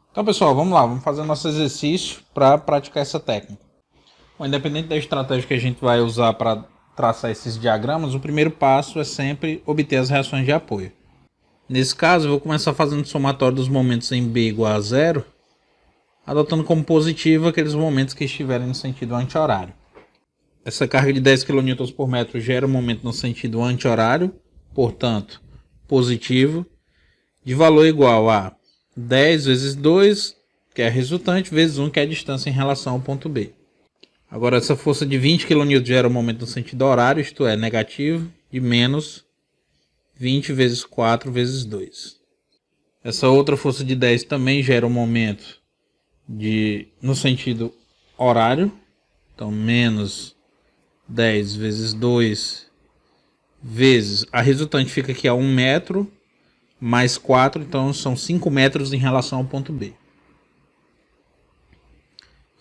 Então, pessoal, vamos lá, vamos fazer nosso exercício para praticar essa técnica. Bom, independente da estratégia que a gente vai usar para traçar esses diagramas, o primeiro passo é sempre obter as reações de apoio. Nesse caso, eu vou começar fazendo o somatório dos momentos em B igual a zero, adotando como positivo aqueles momentos que estiverem no sentido anti-horário. Essa carga de 10 kN por metro gera um momento no sentido anti-horário, portanto, positivo, de valor igual a 10 vezes 2, que é a resultante, vezes 1, que é a distância em relação ao ponto B. Agora, essa força de 20 kN gera um momento no sentido horário, isto é, negativo, de menos 20 vezes 4 vezes 2. Essa outra força de 10 também gera um momento no sentido horário, então menos 10 vezes 2 vezes, a resultante fica aqui a 1 metro, mais 4, então são 5 metros em relação ao ponto B.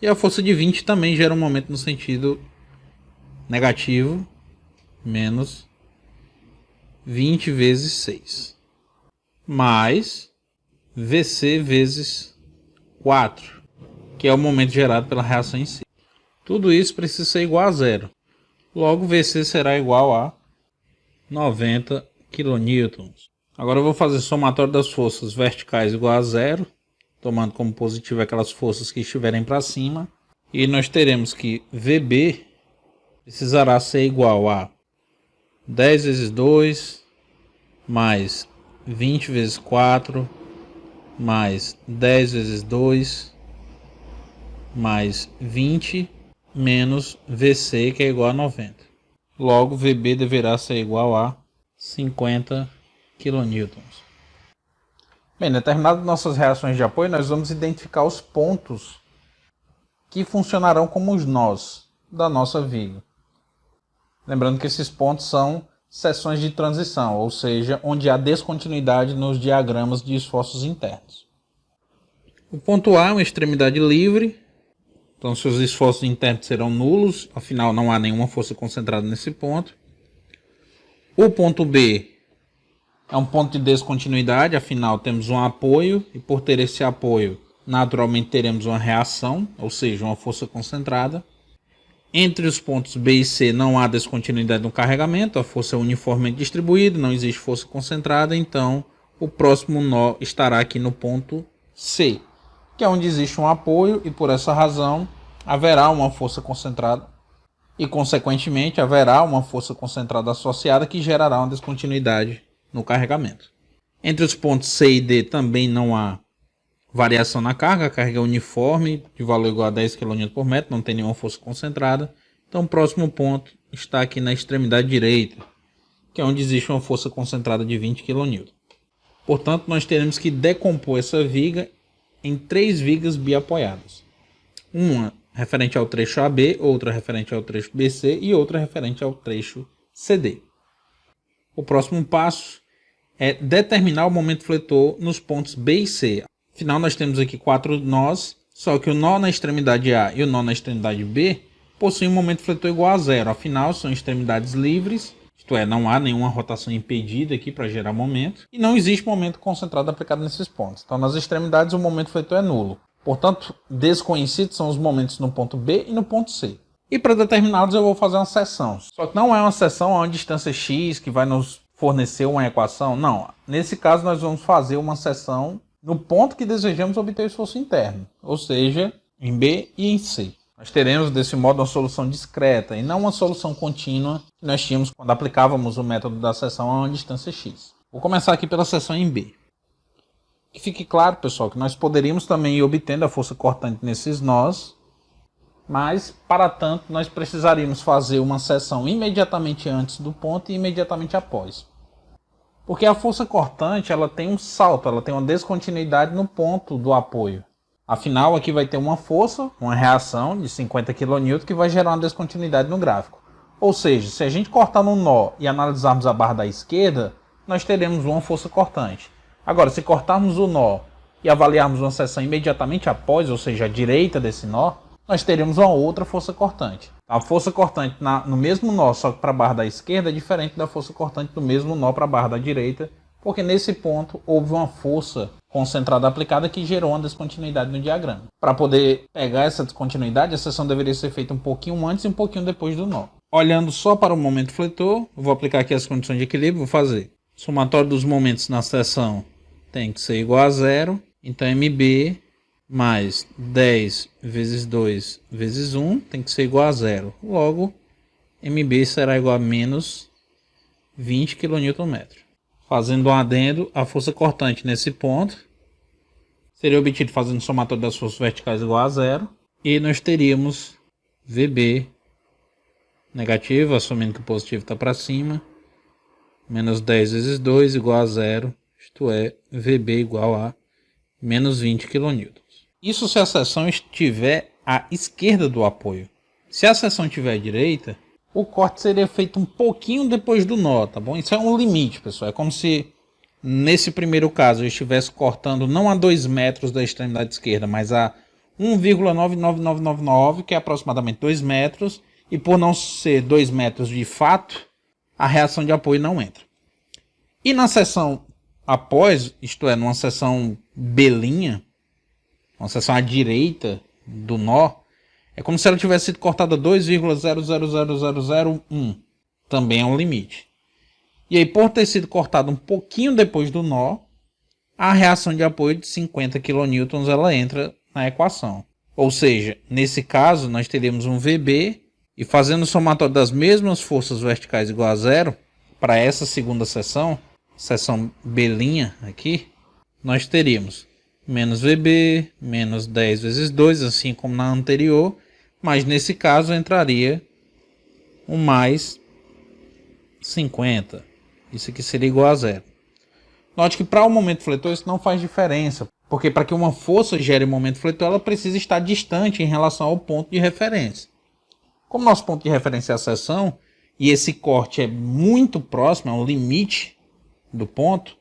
E a força de 20 também gera um momento no sentido negativo, menos 20 vezes 6, mais VC vezes 4, que é o momento gerado pela reação em si. Tudo isso precisa ser igual a zero. Logo, VC será igual a 90 kN. Agora eu vou fazer somatório das forças verticais igual a zero, tomando como positivo aquelas forças que estiverem para cima. E nós teremos que VB precisará ser igual a 10 vezes 2, mais 20 vezes 4, mais 10 vezes 2, mais 20, menos VC, que é igual a 90. Logo, VB deverá ser igual a 50 kN. Bem, determinadas nossas reações de apoio, nós vamos identificar os pontos que funcionarão como os nós da nossa viga. Lembrando que esses pontos são seções de transição, ou seja, onde há descontinuidade nos diagramas de esforços internos. O ponto A é uma extremidade livre, então seus esforços internos serão nulos, afinal não há nenhuma força concentrada nesse ponto. O ponto B é um ponto de descontinuidade, afinal temos um apoio, e por ter esse apoio, naturalmente teremos uma reação, ou seja, uma força concentrada. Entre os pontos B e C não há descontinuidade no carregamento, a força é uniformemente distribuída, não existe força concentrada, então o próximo nó estará aqui no ponto C, que é onde existe um apoio, e por essa razão haverá uma força concentrada, e consequentemente haverá uma força concentrada associada que gerará uma descontinuidade no carregamento. Entre os pontos C e D também não há variação na carga, a carga é uniforme, de valor igual a 10 kN por metro, não tem nenhuma força concentrada. Então o próximo ponto está aqui na extremidade direita, que é onde existe uma força concentrada de 20 kN. Portanto, nós teremos que decompor essa viga em 3 vigas biapoiadas. Uma referente ao trecho AB, outra referente ao trecho BC e outra referente ao trecho CD. O próximo passo é determinar o momento fletor nos pontos B e C. Afinal, nós temos aqui 4 nós, só que o nó na extremidade A e o nó na extremidade B possuem um momento fletor igual a zero. Afinal, são extremidades livres, isto é, não há nenhuma rotação impedida aqui para gerar momento, e não existe momento concentrado aplicado nesses pontos. Então, nas extremidades, o momento fletor é nulo. Portanto, desconhecidos são os momentos no ponto B e no ponto C. E para determinados eu vou fazer uma seção. Só que não é uma seção a uma distância x que vai nos fornecer uma equação. Não. Nesse caso nós vamos fazer uma seção no ponto que desejamos obter o esforço interno. Ou seja, em B e em C. Nós teremos desse modo uma solução discreta e não uma solução contínua que nós tínhamos quando aplicávamos o método da seção a uma distância x. Vou começar aqui pela seção em B. Que fique claro, pessoal, que nós poderíamos também ir obtendo a força cortante nesses nós, mas, para tanto, nós precisaríamos fazer uma seção imediatamente antes do ponto e imediatamente após. Porque a força cortante ela tem um salto, ela tem uma descontinuidade no ponto do apoio. Afinal, aqui vai ter uma força, uma reação de 50 kN que vai gerar uma descontinuidade no gráfico. Ou seja, se a gente cortar no nó e analisarmos a barra da esquerda, nós teremos uma força cortante. Agora, se cortarmos o nó e avaliarmos uma seção imediatamente após, ou seja, à direita desse nó, nós teremos uma outra força cortante. A força cortante no mesmo nó, só que para a barra da esquerda, é diferente da força cortante do mesmo nó para a barra da direita, porque nesse ponto houve uma força concentrada aplicada que gerou uma descontinuidade no diagrama. Para poder pegar essa descontinuidade, a seção deveria ser feita um pouquinho antes e um pouquinho depois do nó. Olhando só para o momento fletor, vou aplicar aqui as condições de equilíbrio, vou fazer. O somatório dos momentos na seção tem que ser igual a zero, então MB mais 10 vezes 2 vezes 1 tem que ser igual a zero. Logo, MB será igual a menos 20 kN. Fazendo um adendo, a força cortante nesse ponto seria obtido fazendo o somatório das forças verticais igual a zero. E nós teríamos VB negativo, assumindo que o positivo está para cima, menos 10 vezes 2 igual a zero, isto é, VB igual a menos 20 kN. Isso se a seção estiver à esquerda do apoio. Se a seção estiver à direita, o corte seria feito um pouquinho depois do nó, tá bom? Isso é um limite, pessoal. É como se, nesse primeiro caso, eu estivesse cortando não a 2 metros da extremidade esquerda, mas a 1,99999, que é aproximadamente 2 metros. E por não ser 2 metros de fato, a reação de apoio não entra. E na seção após, isto é, numa seção B', uma seção à direita do nó, é como se ela tivesse sido cortada 2,000001. Também é um limite. E aí, por ter sido cortado um pouquinho depois do nó, a reação de apoio de 50 kN ela entra na equação. Ou seja, nesse caso, nós teríamos um VB, e fazendo o somatório das mesmas forças verticais igual a zero, para essa segunda seção B' aqui, nós teríamos menos VB, menos 10 vezes 2, assim como na anterior, mas nesse caso entraria um mais 50. Isso aqui seria igual a zero. Note que para o momento fletor isso não faz diferença, porque para que uma força gere momento fletor, ela precisa estar distante em relação ao ponto de referência. Como nosso ponto de referência é a seção, e esse corte é muito próximo, é um limite do ponto,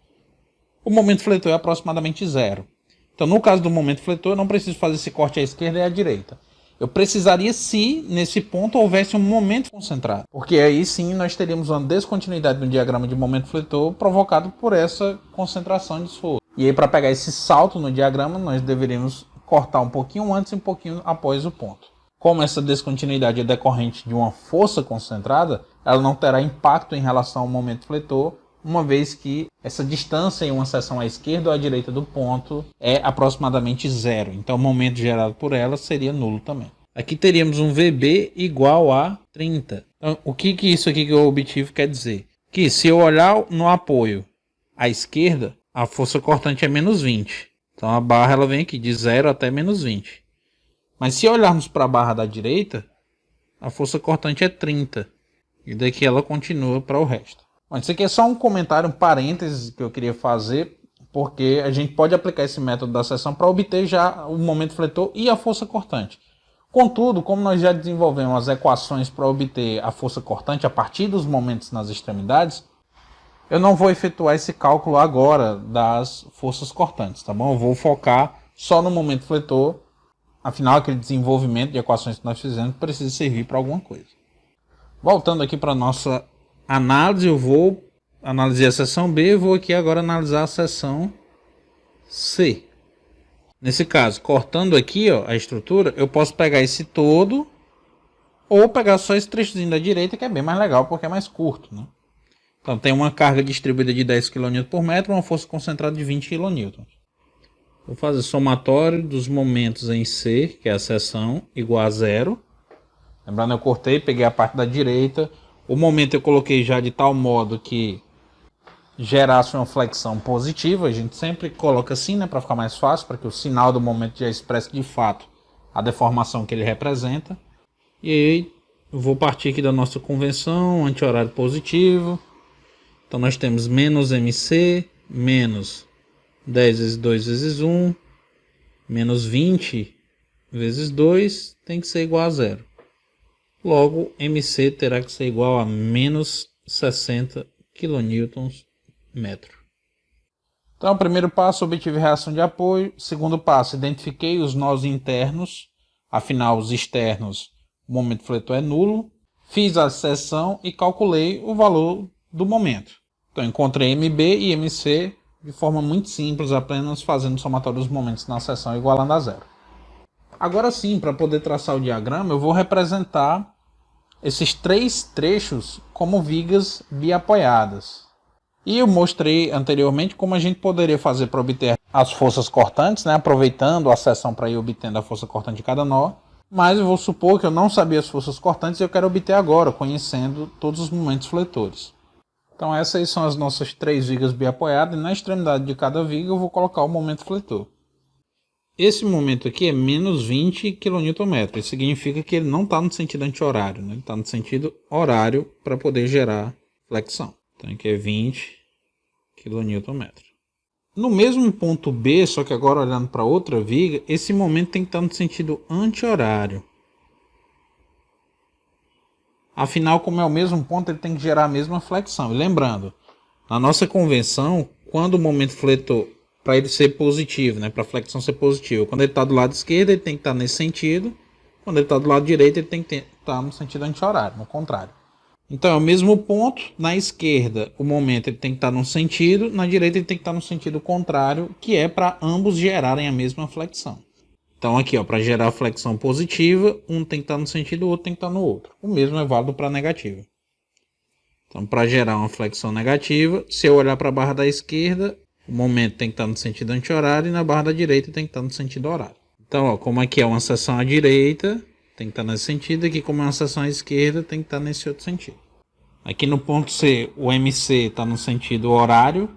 o momento fletor é aproximadamente zero. Então, no caso do momento fletor, eu não preciso fazer esse corte à esquerda e à direita. Eu precisaria se, nesse ponto, houvesse um momento concentrado. Porque aí sim nós teríamos uma descontinuidade no diagrama de momento fletor provocado por essa concentração de esforço. E aí, para pegar esse salto no diagrama, nós deveríamos cortar um pouquinho antes e um pouquinho após o ponto. Como essa descontinuidade é decorrente de uma força concentrada, ela não terá impacto em relação ao momento fletor, uma vez que essa distância em uma seção à esquerda ou à direita do ponto é aproximadamente zero. Então o momento gerado por ela seria nulo também. Aqui teríamos um VB igual a 30. Então, o que isso aqui que eu obtive quer dizer? Que se eu olhar no apoio à esquerda, a força cortante é menos 20. Então a barra ela vem aqui de 0 até menos 20. Mas se olharmos para a barra da direita, a força cortante é 30. E daqui ela continua para o resto. Bom, isso aqui é só um comentário, um parênteses que eu queria fazer, porque a gente pode aplicar esse método da seção para obter já o momento fletor e a força cortante. Contudo, como nós já desenvolvemos as equações para obter a força cortante a partir dos momentos nas extremidades, eu não vou efetuar esse cálculo agora das forças cortantes, tá bom? Eu vou focar só no momento fletor, afinal aquele desenvolvimento de equações que nós fizemos precisa servir para alguma coisa. Voltando aqui para a nossa análise, eu vou analisar a seção B e vou aqui agora analisar a seção C. Nesse caso, cortando aqui ó, a estrutura, eu posso pegar esse todo ou pegar só esse trechozinho da direita, que é bem mais legal porque é mais curto, né? Então tem uma carga distribuída de 10 kN por metro, uma força concentrada de 20 kN. Vou fazer somatório dos momentos em C, que é a seção, igual a zero. Lembrando, eu cortei, peguei a parte da direita. O momento eu coloquei já de tal modo que gerasse uma flexão positiva. A gente sempre coloca assim, né, para ficar mais fácil, para que o sinal do momento já expresse de fato a deformação que ele representa. E aí eu vou partir aqui da nossa convenção, anti-horário positivo. Então nós temos menos MC, menos 10 vezes 2 vezes 1, menos 20 vezes 2 tem que ser igual a zero. Logo, MC terá que ser igual a menos 60 kN metro. Então, o primeiro passo, obtive reação de apoio. Segundo passo, identifiquei os nós internos. Afinal, os externos o momento fletor é nulo, fiz a seção e calculei o valor do momento. Então encontrei MB e MC de forma muito simples, apenas fazendo o somatório dos momentos na seção igualando a zero. Agora sim, para poder traçar o diagrama, eu vou representar esses 3 trechos como vigas biapoiadas. E eu mostrei anteriormente como a gente poderia fazer para obter as forças cortantes, né? Aproveitando a seção para ir obtendo a força cortante de cada nó. Mas eu vou supor que eu não sabia as forças cortantes e eu quero obter agora, conhecendo todos os momentos fletores. Então essas aí são as nossas 3 vigas biapoiadas e na extremidade de cada viga eu vou colocar o momento fletor. Esse momento aqui é menos 20 kN. Isso significa que ele não está no sentido anti-horário, né? Ele está no sentido horário para poder gerar flexão. Então aqui é 20 kN. No mesmo ponto B, só que agora olhando para outra viga, esse momento tem que estar no sentido anti-horário. Afinal, como é o mesmo ponto, ele tem que gerar a mesma flexão. E lembrando, na nossa convenção, quando o momento fletor, para ele ser positivo, né, para a flexão ser positiva, quando ele está do lado esquerdo, ele tem que estar nesse sentido. Quando ele está do lado direito, ele tem que estar no sentido anti-horário, no contrário. Então é o mesmo ponto, na esquerda o momento ele tem que estar num sentido, na direita ele tem que estar no sentido contrário, que é para ambos gerarem a mesma flexão. Então aqui, para gerar a flexão positiva, um tem que estar no sentido, o outro tem que estar no outro. O mesmo é válido para a negativa. Então para gerar uma flexão negativa, se eu olhar para a barra da esquerda, o momento tem que estar no sentido anti-horário e na barra da direita tem que estar no sentido horário. Então como aqui é uma seção à direita, tem que estar nesse sentido, aqui como é uma seção à esquerda, tem que estar nesse outro sentido. Aqui no ponto C, o MC está no sentido horário,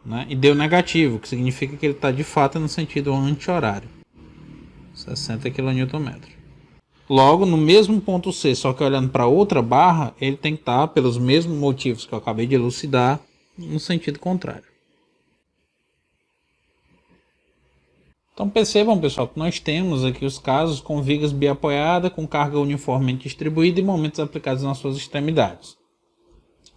né, e deu negativo, que significa que ele está de fato no sentido anti-horário. 60 kN. Logo, no mesmo ponto C, só que olhando para outra barra, ele tem que estar, pelos mesmos motivos que eu acabei de elucidar, no sentido contrário. Então percebam, pessoal, que nós temos aqui os casos com vigas biapoiadas, com carga uniformemente distribuída e momentos aplicados nas suas extremidades.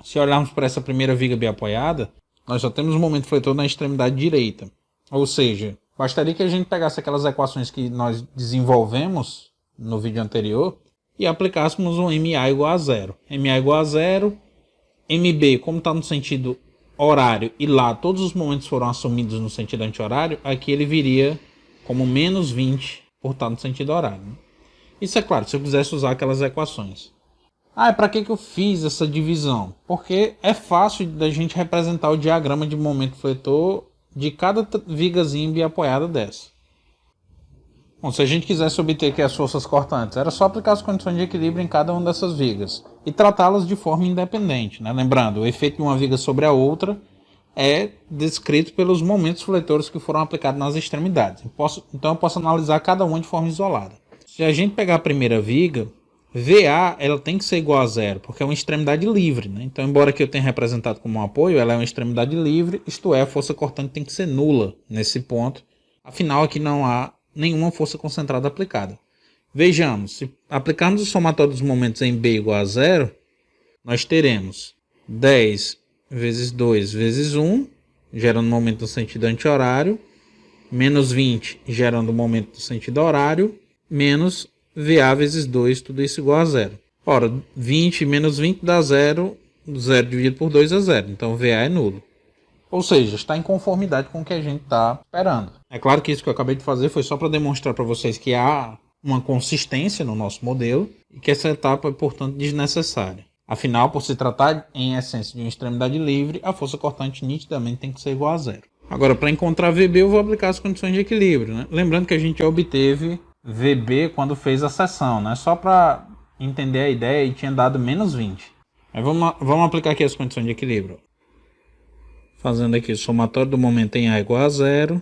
Se olharmos para essa primeira viga biapoiada, nós só temos um momento fletor na extremidade direita. Ou seja, bastaria que a gente pegasse aquelas equações que nós desenvolvemos no vídeo anterior e aplicássemos um MA igual a zero. MA igual a zero, MB, como está no sentido horário e lá todos os momentos foram assumidos no sentido anti-horário, aqui ele viria como menos 20 por estar no sentido horário. Isso é claro, se eu quisesse usar aquelas equações. Para que eu fiz essa divisão? Porque é fácil da gente representar o diagrama de momento fletor de cada vigazinha biapoiada dessa. Bom, se a gente quisesse obter aqui as forças cortantes, era só aplicar as condições de equilíbrio em cada uma dessas vigas e tratá-las de forma independente, né? Lembrando, o efeito de uma viga sobre a outra é descrito pelos momentos fletores que foram aplicados nas extremidades. Então eu posso analisar cada uma de forma isolada. Se a gente pegar a primeira viga, VA ela tem que ser igual a zero, porque é uma extremidade livre, né? Então, embora que eu tenha representado como um apoio, ela é uma extremidade livre, isto é, a força cortante tem que ser nula nesse ponto. Afinal, aqui não há nenhuma força concentrada aplicada. Vejamos, se aplicarmos o somatório dos momentos em B igual a zero, nós teremos 10 vezes 2 vezes 1, gerando um momento no sentido anti-horário, menos 20, gerando um momento no sentido horário, menos VA vezes 2, tudo isso igual a zero. Ora, 20 menos 20 dá 0, 0 dividido por 2 é 0, então VA é nulo. Ou seja, está em conformidade com o que a gente está esperando. É claro que isso que eu acabei de fazer foi só para demonstrar para vocês que há uma consistência no nosso modelo e que essa etapa é, portanto, desnecessária. Afinal, por se tratar em essência de uma extremidade livre, a força cortante nitidamente tem que ser igual a zero. Agora, para encontrar VB, eu vou aplicar as condições de equilíbrio, né? Lembrando que a gente obteve VB quando fez a seção, né? Só para entender a ideia, e tinha dado menos 20. Aí vamos aplicar aqui as condições de equilíbrio. Fazendo aqui o somatório do momento em A igual a zero,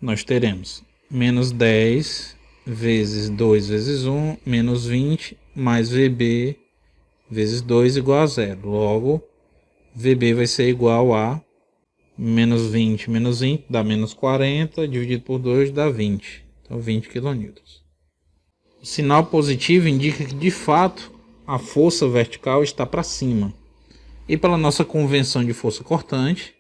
nós teremos menos 10 vezes 2 vezes 1, menos 20, mais VB vezes 2 igual a zero. Logo, VB vai ser igual a menos 20 menos 20 dá menos 40, dividido por 2 dá 20. Então 20 kN. O sinal positivo indica que de fato a força vertical está para cima. E pela nossa convenção de força cortante,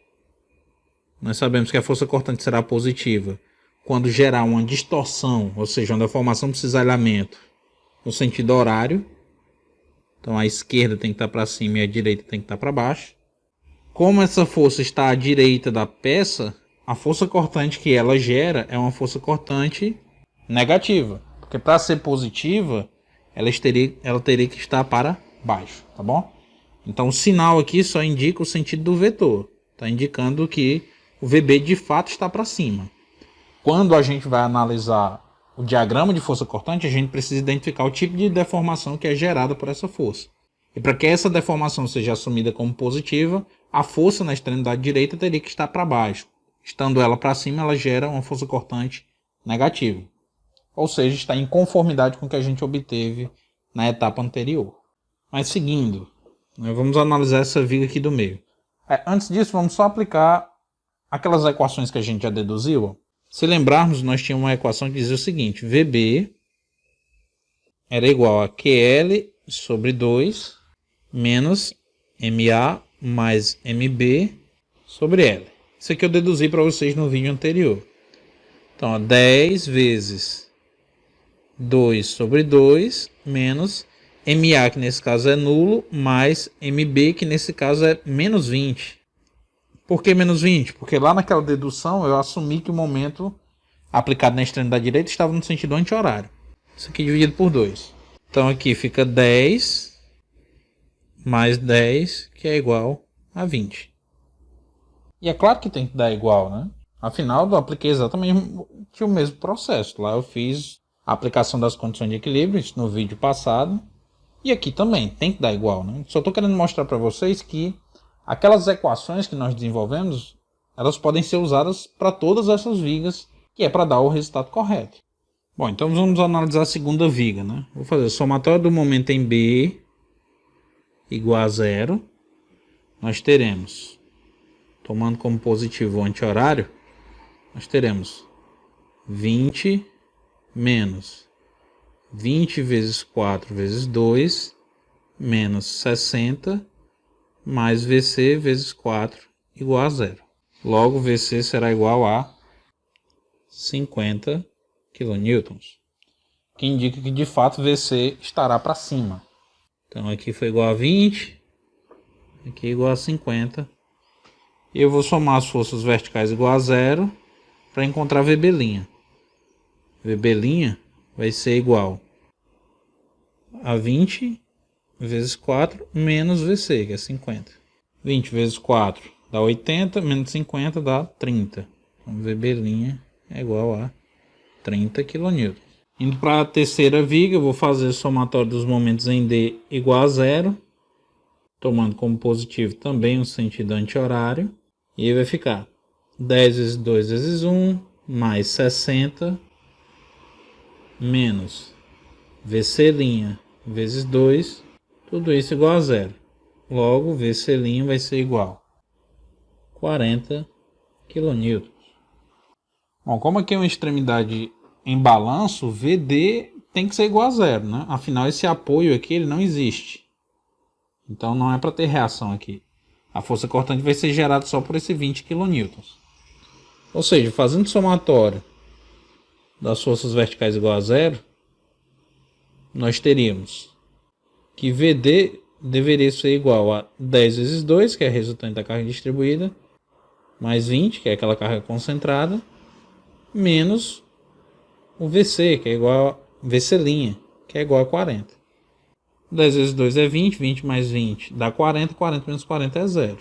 nós sabemos que a força cortante será positiva quando gerar uma distorção, ou seja, quando a formação do cisalhamento no sentido horário. Então a esquerda tem que estar para cima e a direita tem que estar para baixo. Como essa força está à direita da peça, a força cortante que ela gera é uma força cortante negativa. Porque para ser positiva, ela teria que estar para baixo, tá bom? Então o sinal aqui só indica o sentido do vetor. Está indicando que o VB de fato está para cima. Quando a gente vai analisar o diagrama de força cortante, a gente precisa identificar o tipo de deformação que é gerada por essa força. E para que essa deformação seja assumida como positiva, a força na extremidade direita teria que estar para baixo. Estando ela para cima, ela gera uma força cortante negativa. Ou seja, está em conformidade com o que a gente obteve na etapa anterior. Mas seguindo, vamos analisar essa viga aqui do meio. Antes disso, vamos só aplicar aquelas equações que a gente já deduziu. Se lembrarmos, nós tínhamos uma equação que dizia o seguinte: VB era igual a QL sobre 2 menos MA mais MB sobre L. Isso aqui eu deduzi para vocês no vídeo anterior. Então, 10 vezes 2 sobre 2 menos MA, que nesse caso é nulo, mais MB, que nesse caso é menos 20. Por que menos 20? Porque lá naquela dedução eu assumi que o momento aplicado na extremidade direita estava no sentido anti-horário. Isso aqui dividido por 2. Então aqui fica 10 mais 10, que é igual a 20. E é claro que tem que dar igual, né? Afinal, eu apliquei exatamente o mesmo processo. Lá eu fiz a aplicação das condições de equilíbrio, isso no vídeo passado. E aqui também tem que dar igual, né? Só estou querendo mostrar para vocês que aquelas equações que nós desenvolvemos, elas podem ser usadas para todas essas vigas, que é para dar o resultado correto. Bom, então vamos analisar a segunda viga, né? Vou fazer o somatório do momento em B igual a 0. Nós teremos, tomando como positivo o anti-horário, nós teremos 20 menos 20 vezes 4 vezes 2 menos 60 mais VC vezes 4 igual a 0. Logo, VC será igual a 50 kN, que indica que de fato VC estará para cima. Então aqui foi igual a 20, aqui igual a 50. E eu vou somar as forças verticais igual a 0 para encontrar VB'. VB' vai ser igual a 20 vezes 4 menos VC, que é 50. 20 vezes 4 dá 80, menos 50 dá 30. Então VB' é igual a 30 kN. Indo para a terceira viga, eu vou fazer o somatório dos momentos em D igual a 0, tomando como positivo também o sentido anti-horário. E aí vai ficar 10 vezes 2 vezes 1, mais 60, menos VC' vezes 2, tudo isso igual a 0. Logo, VC' vai ser igual a 40 kN. Bom, como aqui é uma extremidade em balanço, VD tem que ser igual a 0, né? Afinal, esse apoio aqui ele não existe. Então não é para ter reação aqui. A força cortante vai ser gerada só por esse 20 kN. Ou seja, fazendo somatório das forças verticais igual a 0, nós teríamos que VD deveria ser igual a 10 vezes 2, que é a resultante da carga distribuída, mais 20, que é aquela carga concentrada, menos o VC, que é igual a VC', que é igual a 40. 10 vezes 2 é 20, 20 mais 20 dá 40, 40 menos 40 é 0.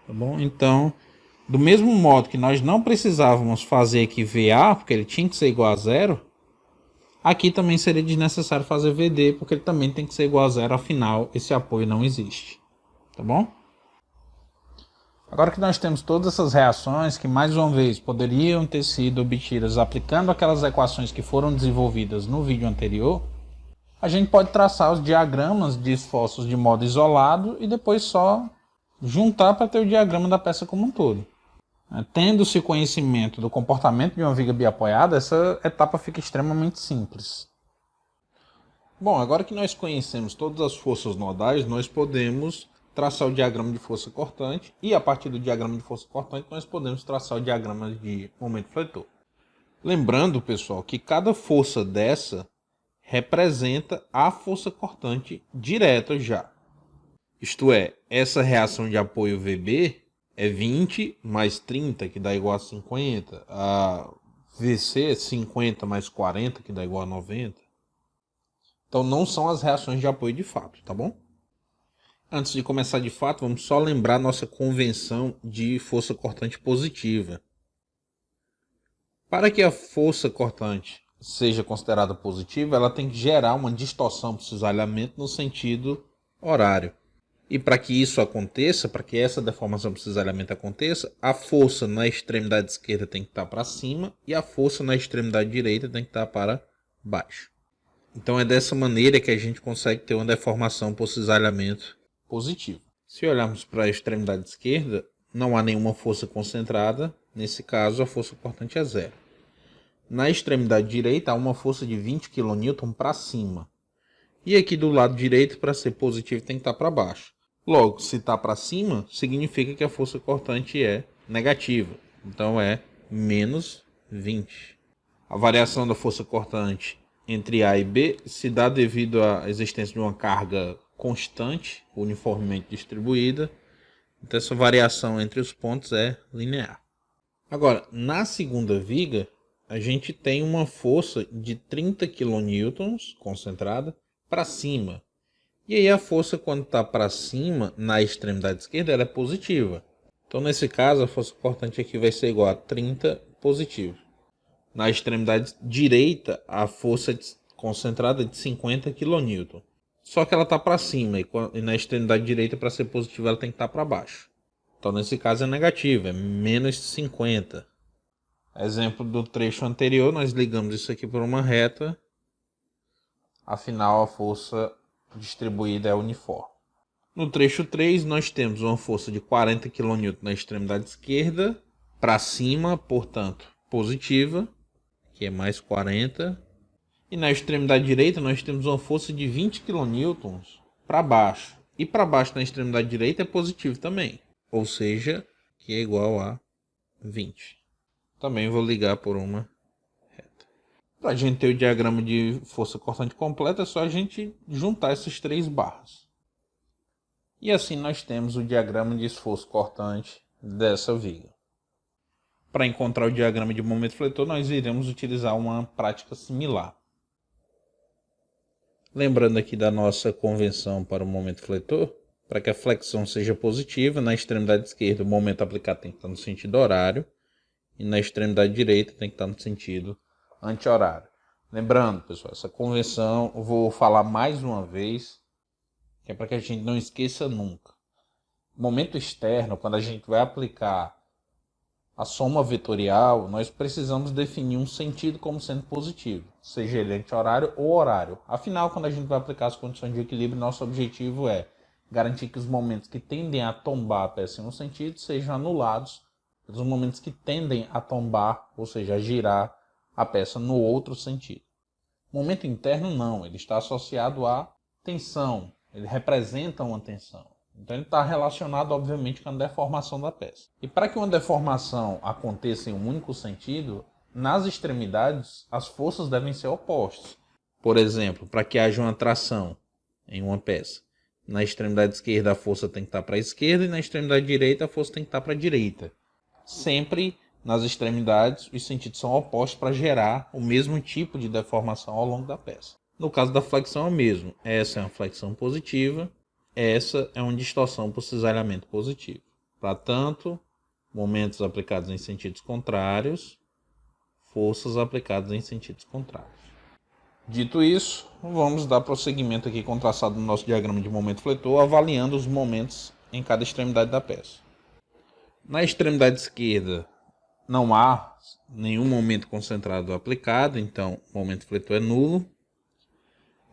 Tá bom? Então, do mesmo modo que nós não precisávamos fazer aqui VA, porque ele tinha que ser igual a 0, aqui também seria desnecessário fazer VD, porque ele também tem que ser igual a 0, afinal esse apoio não existe. Tá bom? Agora que nós temos todas essas reações que, mais uma vez, poderiam ter sido obtidas aplicando aquelas equações que foram desenvolvidas no vídeo anterior, a gente pode traçar os diagramas de esforços de modo isolado e depois só juntar para ter o diagrama da peça como um todo. Tendo-se conhecimento do comportamento de uma viga biapoiada, essa etapa fica extremamente simples. Bom, agora que nós conhecemos todas as forças nodais, nós podemos traçar o diagrama de força cortante e a partir do diagrama de força cortante nós podemos traçar o diagrama de momento fletor. Lembrando, pessoal, que cada força dessa representa a força cortante direta já. Isto é, essa reação de apoio VB é 20 mais 30, que dá igual a 50. A VC é 50 mais 40, que dá igual a 90. Então não são as reações de apoio de fato, tá bom? Antes de começar de fato, vamos só lembrar nossa convenção de força cortante positiva. Para que a força cortante seja considerada positiva, ela tem que gerar uma distorção para o cisalhamento no sentido horário. E para que isso aconteça, para que essa deformação para o cisalhamento aconteça, a força na extremidade esquerda tem que estar para cima e a força na extremidade direita tem que estar para baixo. Então é dessa maneira que a gente consegue ter uma deformação por cisalhamento positivo. Se olharmos para a extremidade esquerda, não há nenhuma força concentrada, nesse caso a força cortante é zero. Na extremidade direita há uma força de 20 kN para cima. E aqui do lado direito, para ser positivo, tem que estar para baixo. Logo, se está para cima, significa que a força cortante é negativa. Então é menos 20. A variação da força cortante entre A e B se dá devido à existência de uma carga constante, uniformemente distribuída. Então essa variação entre os pontos é linear. Agora, na segunda viga, a gente tem uma força de 30 kN concentrada para cima. E aí a força quando está para cima, na extremidade esquerda, ela é positiva. Então nesse caso a força cortante aqui vai ser igual a 30 positivo. Na extremidade direita a força concentrada é de 50 kN. Só que ela está para cima e na extremidade direita para ser positiva ela tem que estar para baixo. Então nesse caso é negativo, é menos 50. Exemplo do trecho anterior, nós ligamos isso aqui por uma reta. Afinal a força distribuída é uniforme. No trecho 3, nós temos uma força de 40 kN na extremidade esquerda, para cima, portanto, positiva, que é mais 40. E na extremidade direita, nós temos uma força de 20 kN para baixo. E para baixo na extremidade direita é positivo também, ou seja, que é igual a 20. Também vou ligar por uma reta. Para a gente ter o diagrama de força cortante completo, é só a gente juntar essas três barras. E assim nós temos o diagrama de esforço cortante dessa viga. Para encontrar o diagrama de momento fletor, nós iremos utilizar uma prática similar. Lembrando aqui da nossa convenção para o momento fletor, para que a flexão seja positiva, na extremidade esquerda o momento aplicado tem que estar no sentido horário, e na extremidade direita tem que estar no sentido anti-horário. Lembrando, pessoal, essa convenção eu vou falar mais uma vez, que é para que a gente não esqueça nunca. Momento externo, quando a gente vai aplicar a soma vetorial, nós precisamos definir um sentido como sendo positivo, seja ele anti-horário ou horário. Afinal, quando a gente vai aplicar as condições de equilíbrio, nosso objetivo é garantir que os momentos que tendem a tombar a peça em um sentido sejam anulados pelos momentos que tendem a tombar, ou seja, a girar a peça no outro sentido. Momento interno não, ele está associado à tensão, ele representa uma tensão. Então ele está relacionado, obviamente, com a deformação da peça. E para que uma deformação aconteça em um único sentido, nas extremidades as forças devem ser opostas. Por exemplo, para que haja uma tração em uma peça, na extremidade esquerda a força tem que estar para a esquerda e na extremidade direita a força tem que estar para a direita. Sempre nas extremidades os sentidos são opostos para gerar o mesmo tipo de deformação ao longo da peça. No caso da flexão é o mesmo. Essa é uma flexão positiva, essa é uma distorção por cisalhamento positivo. Portanto, momentos aplicados em sentidos contrários, forças aplicadas em sentidos contrários. Dito isso, vamos dar prosseguimento aqui com o traçado do nosso diagrama de momento fletor, avaliando os momentos em cada extremidade da peça. Na extremidade esquerda não há nenhum momento concentrado aplicado, então o momento fletor é nulo.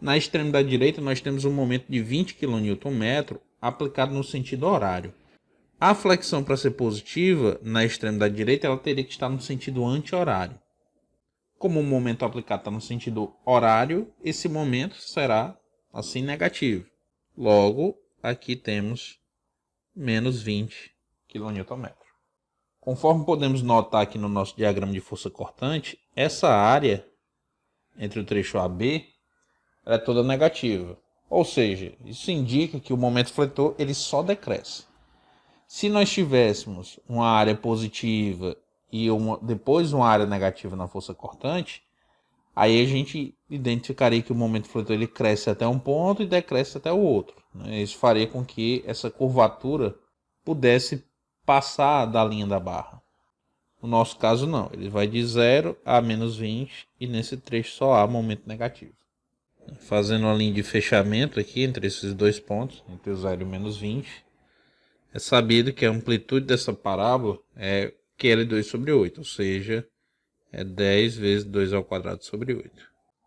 Na extremidade direita nós temos um momento de 20 kN aplicado no sentido horário. A flexão para ser positiva na extremidade direita ela teria que estar no sentido anti-horário. Como o momento aplicado está no sentido horário, esse momento será assim negativo. Logo, aqui temos menos 20 kN. Conforme podemos notar aqui no nosso diagrama de força cortante, essa área entre o trecho AB ela é toda negativa. Ou seja, isso indica que o momento fletor ele só decresce. Se nós tivéssemos uma área positiva e depois uma área negativa na força cortante, aí a gente identificaria que o momento fletor ele cresce até um ponto e decresce até o outro. Isso faria com que essa curvatura pudesse passar da linha da barra. No nosso caso não, ele vai de 0 a menos 20 e nesse trecho só há momento negativo. Fazendo uma linha de fechamento aqui entre esses dois pontos, entre o 0 e o menos 20, é sabido que a amplitude dessa parábola é QL2 sobre 8, ou seja, é 10 vezes 2 ao quadrado sobre 8.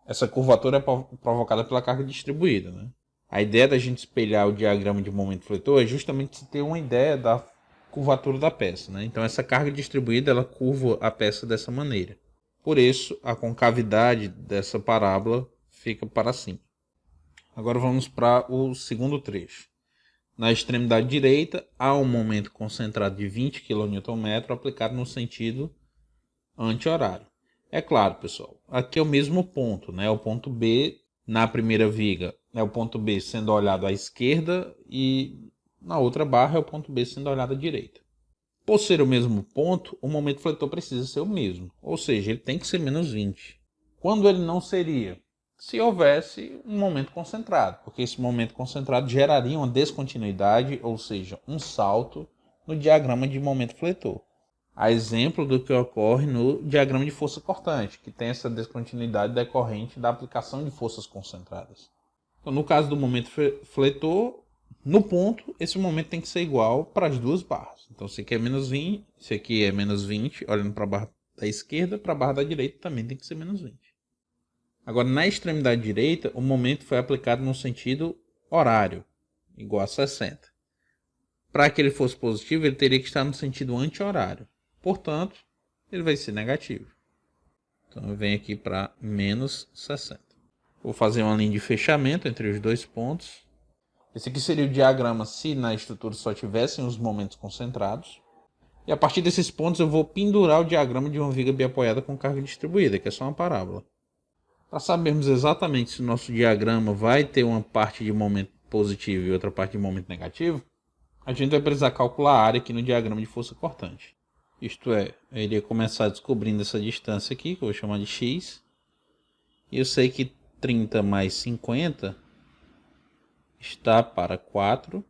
Essa curvatura é provocada pela carga distribuída, né? A ideia da gente espelhar o diagrama de momento fletor é justamente se ter uma ideia da curvatura da peça, né? Então essa carga distribuída ela curva a peça dessa maneira. Por isso a concavidade dessa parábola fica para cima. Agora vamos para o segundo trecho. Na extremidade direita há um momento concentrado de 20 kN aplicado no sentido anti-horário. É claro, pessoal, aqui é o mesmo ponto, né? O ponto B na primeira viga é o ponto B sendo olhado à esquerda e na outra barra é o ponto B sendo olhado à direita. Por ser o mesmo ponto, o momento fletor precisa ser o mesmo, ou seja, ele tem que ser menos 20. Quando ele não seria? Se houvesse um momento concentrado, porque esse momento concentrado geraria uma descontinuidade, ou seja, um salto no diagrama de momento fletor. A exemplo do que ocorre no diagrama de força cortante, que tem essa descontinuidade decorrente da aplicação de forças concentradas. Então, no caso do momento fletor, no ponto, esse momento tem que ser igual para as duas barras. Então, se aqui é menos 20, se aqui é menos 20, olhando para a barra da esquerda, para a barra da direita também tem que ser menos 20. Agora, na extremidade direita, o momento foi aplicado no sentido horário, igual a 60. Para que ele fosse positivo, ele teria que estar no sentido anti-horário. Portanto, ele vai ser negativo. Então, eu venho aqui para menos 60. Vou fazer uma linha de fechamento entre os dois pontos. Esse aqui seria o diagrama se na estrutura só tivessem os momentos concentrados. E a partir desses pontos eu vou pendurar o diagrama de uma viga biapoiada com carga distribuída, que é só uma parábola. Para sabermos exatamente se o nosso diagrama vai ter uma parte de momento positivo e outra parte de momento negativo, a gente vai precisar calcular a área aqui no diagrama de força cortante. Isto é, eu iria começar descobrindo essa distância aqui, que eu vou chamar de x. E eu sei que 30 mais 50 está para 4,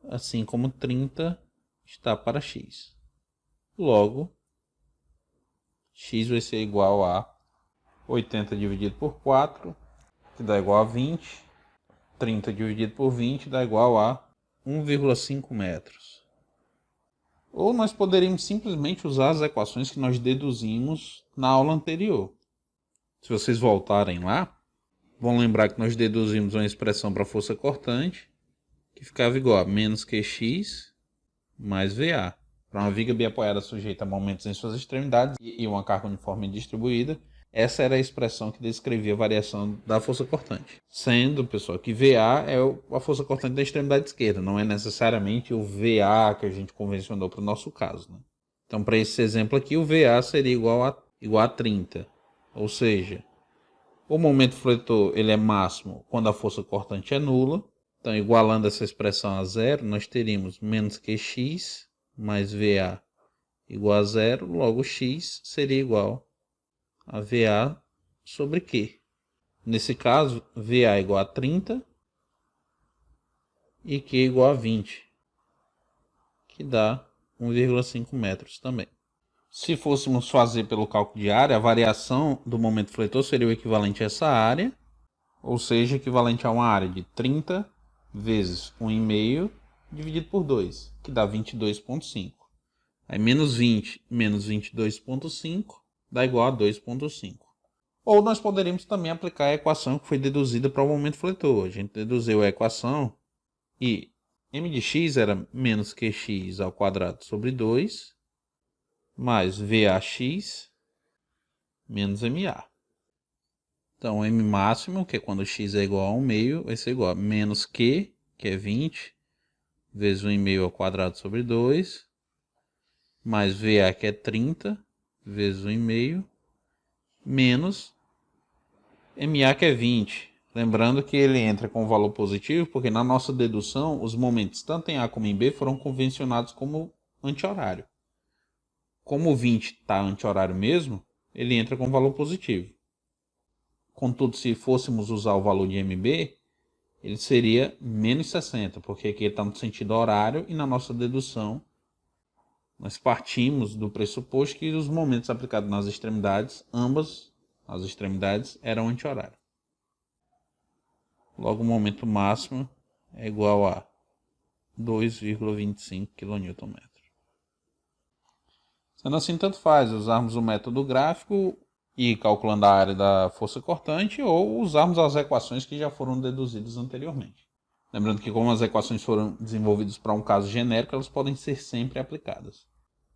assim como 30 está para x. Logo, x vai ser igual a 80 dividido por 4, que dá igual a 20. 30 dividido por 20 dá igual a 1,5 metros. Ou nós poderíamos simplesmente usar as equações que nós deduzimos na aula anterior. Se vocês voltarem lá, vão lembrar que nós deduzimos uma expressão para força cortante, que ficava igual a menos QX mais VA. Para uma viga biapoiada sujeita a momentos em suas extremidades e uma carga uniforme distribuída, essa era a expressão que descrevia a variação da força cortante. Sendo, pessoal, que VA é a força cortante da extremidade esquerda, não é necessariamente o VA que a gente convencionou para o nosso caso, né? Então, para esse exemplo aqui, o VA seria igual a 30. Ou seja, o momento fletor ele é máximo quando a força cortante é nula. Então, igualando essa expressão a zero, nós teríamos menos QX mais VA igual a zero. Logo, X seria igual a VA sobre Q. Nesse caso, VA igual a 30 e Q igual a 20, que dá 1,5 metros também. Se fôssemos fazer pelo cálculo de área, a variação do momento fletor seria o equivalente a essa área, ou seja, equivalente a uma área de 30 vezes 1,5 dividido por 2, que dá 22,5. Aí menos 20 menos 22,5 dá igual a 2,5. Ou nós poderíamos também aplicar a equação que foi deduzida para o momento fletor. A gente deduziu a equação e m de x era menos qx ao quadrado sobre 2 mais VAX menos MA. Então, M máximo, que é quando x é igual a 1,5, vai ser igual a menos Q, que é 20, vezes 1,5 ao quadrado sobre 2, mais VA, que é 30, vezes 1,5, menos MA que é 20. Lembrando que ele entra com valor positivo porque na nossa dedução os momentos tanto em A como em B foram convencionados como anti-horário. Como o 20 está anti-horário mesmo, ele entra com valor positivo. Contudo, se fôssemos usar o valor de MB, ele seria menos 60, porque aqui ele está no sentido horário e na nossa dedução nós partimos do pressuposto que os momentos aplicados nas extremidades, ambas as extremidades, eram anti-horário. Logo, o momento máximo é igual a 2,25 kN. Sendo assim, tanto faz usarmos o método gráfico e calculando a área da força cortante ou usarmos as equações que já foram deduzidas anteriormente. Lembrando que como as equações foram desenvolvidas para um caso genérico, elas podem ser sempre aplicadas.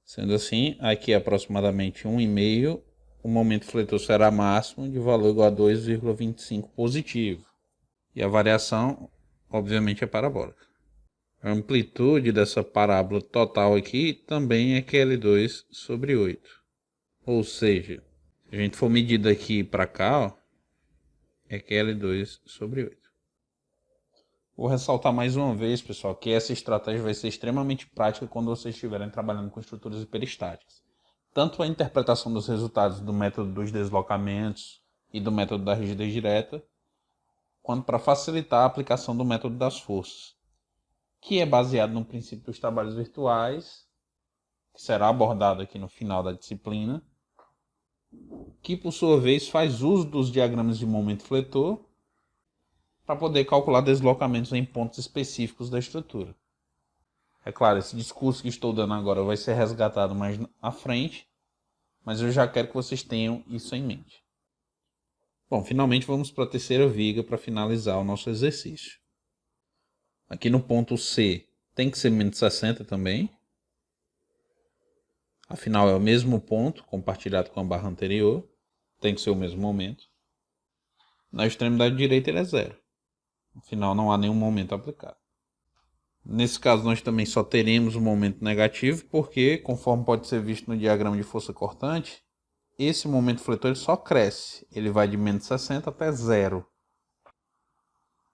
Sendo assim, aqui aproximadamente 1,5, o momento fletor será máximo de valor igual a 2,25 positivo. E a variação, obviamente, é parabólica. A amplitude dessa parábola total aqui também é QL2 sobre 8. Ou seja, se a gente for medir daqui para cá, ó, é QL2 sobre 8. Vou ressaltar mais uma vez, pessoal, que essa estratégia vai ser extremamente prática quando vocês estiverem trabalhando com estruturas hiperestáticas. Tanto a interpretação dos resultados do método dos deslocamentos e do método da rigidez direta, quanto para facilitar a aplicação do método das forças, que é baseado no princípio dos trabalhos virtuais, que será abordado aqui no final da disciplina, que por sua vez faz uso dos diagramas de momento fletor para poder calcular deslocamentos em pontos específicos da estrutura. É claro, esse discurso que estou dando agora vai ser resgatado mais à frente, mas eu já quero que vocês tenham isso em mente. Bom, finalmente vamos para a terceira viga para finalizar o nosso exercício. Aqui no ponto C tem que ser menos 60 também. Afinal é o mesmo ponto compartilhado com a barra anterior. Tem que ser o mesmo momento. Na extremidade direita ele é 0. Afinal não há nenhum momento aplicado. Nesse caso nós também só teremos um momento negativo porque, conforme pode ser visto no diagrama de força cortante, esse momento fletor só cresce. Ele vai de menos 60 até 0.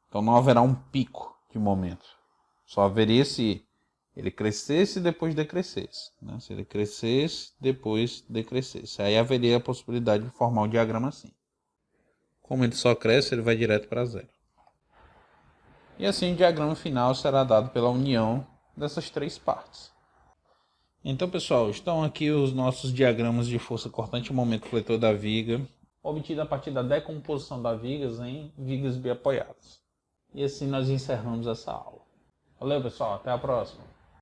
Então não haverá um pico de momento. Só haveria se ele crescesse e depois decrescesse. Né? Se ele crescesse, depois decrescesse. Aí haveria a possibilidade de formar um diagrama assim. Como ele só cresce, ele vai direto para 0. E assim o diagrama final será dado pela união dessas três partes. Então, pessoal, estão aqui os nossos diagramas de força cortante e momento fletor da viga, obtido a partir da decomposição das vigas em vigas biapoiadas. E assim nós encerramos essa aula. Valeu, pessoal, até a próxima.